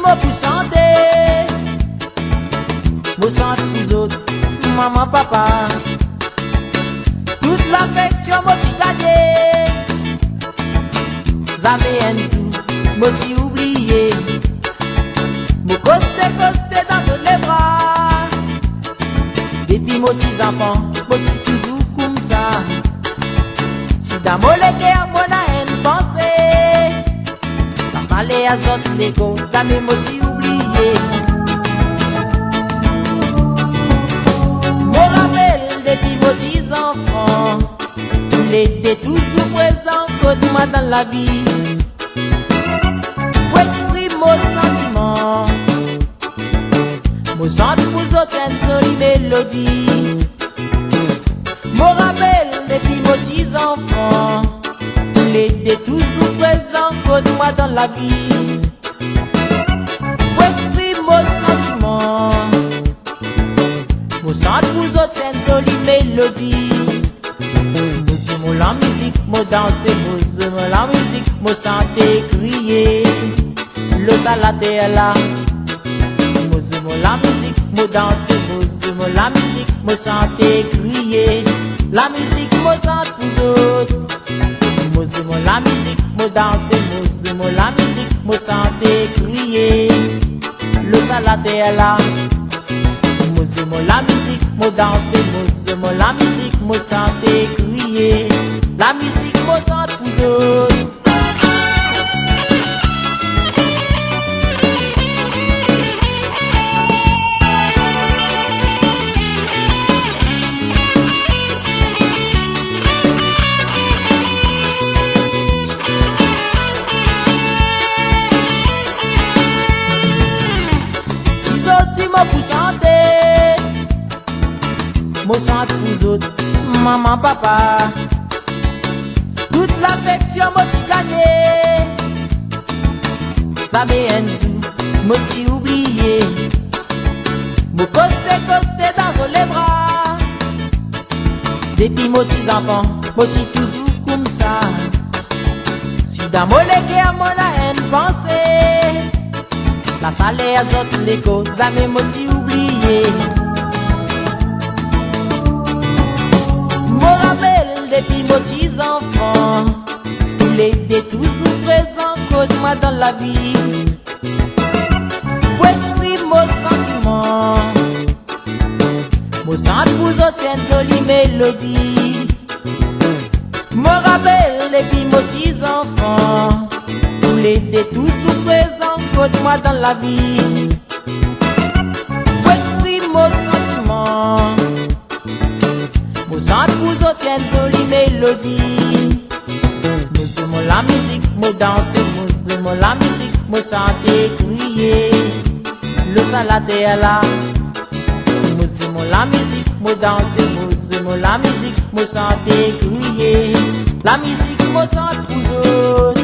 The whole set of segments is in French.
mot pour santé. Moi sens vous autres, maman, papa. Toute l'affection, moi tu gagné. Zame Enzu, moi tu oublié. Moi costé dans les bras. Depuis moi petits enfants, moi tu toujours comme ça. Si dans mon guerre, moi la haine pensée. Dans sa les autres l'égo, zame moi tu oublié. Depuis vos 10 enfants, il était toujours présent côté moi dans la vie. Pour exprimer mon sentiment, mon chante pour autres une jolie mélodie. Mon rappel depuis vos 10 enfants, il était toujours présent côté moi dans la vie. Pour exprimer mon sentiment, moi chante pour autres une jolie mélodie. Moi la musique, moi danser, moi la musique, moi chanter, crier. Le salade est là. Moi la musique, moi danser, moi la musique, moi chanter, crier. La musique, moi chante pour autres. Moi la musique, moi danser, moi la musique, moi chanter, crier. Le salade est là. Moi la musique, moi danser, moi la musique, moi chanter, crier. La musique, moi chante pour autres. Si sorti moi pour chanter, moi chante pour autres, maman, papa. Toute l'affection, moi tu gagné. Zame Enzu, moi tu oublié. Moi costé dans les bras. Depuis moi petits enfants, moi tu toujours comme ça. Si dans mon guerre, moi la haine pensée. La salaire autres les causes, zame moi tu oublié. Mon rappel depuis mes petits enfants, il était toujours présent côté moi dans la vie. Pour exprimer mon sentiment, mon chante pour autres une jolie mélodie. Mon rappel depuis mes petits enfants, il était toujours présent côté moi dans la vie. Pour exprimer mon sentiment, moi chante pour autres une jolie mélodie. Moi la musique, moi danser, moi la musique, moi chanter, crier. Le salade est là. Moi la musique, moi danser, moi la musique, moi chanter, crier. La musique, moi chante pour autres.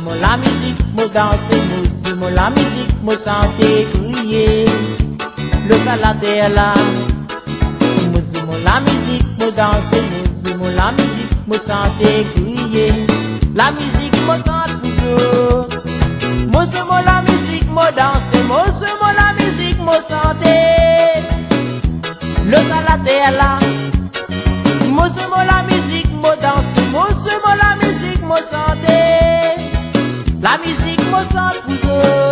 Moi la musique, moi danser, moi la musique, moi chanter, crier. Le salade est là. Moi la musique, moi danser, moi la musique, moi chanter, crier. La musique, moi chante pour autres. Moi la musique, moi danser, moi la musique, moi chanter. Le salade est là. Moi la musique, moi danser, moi la musique, moi chanter. La musique, moi chante pour autres.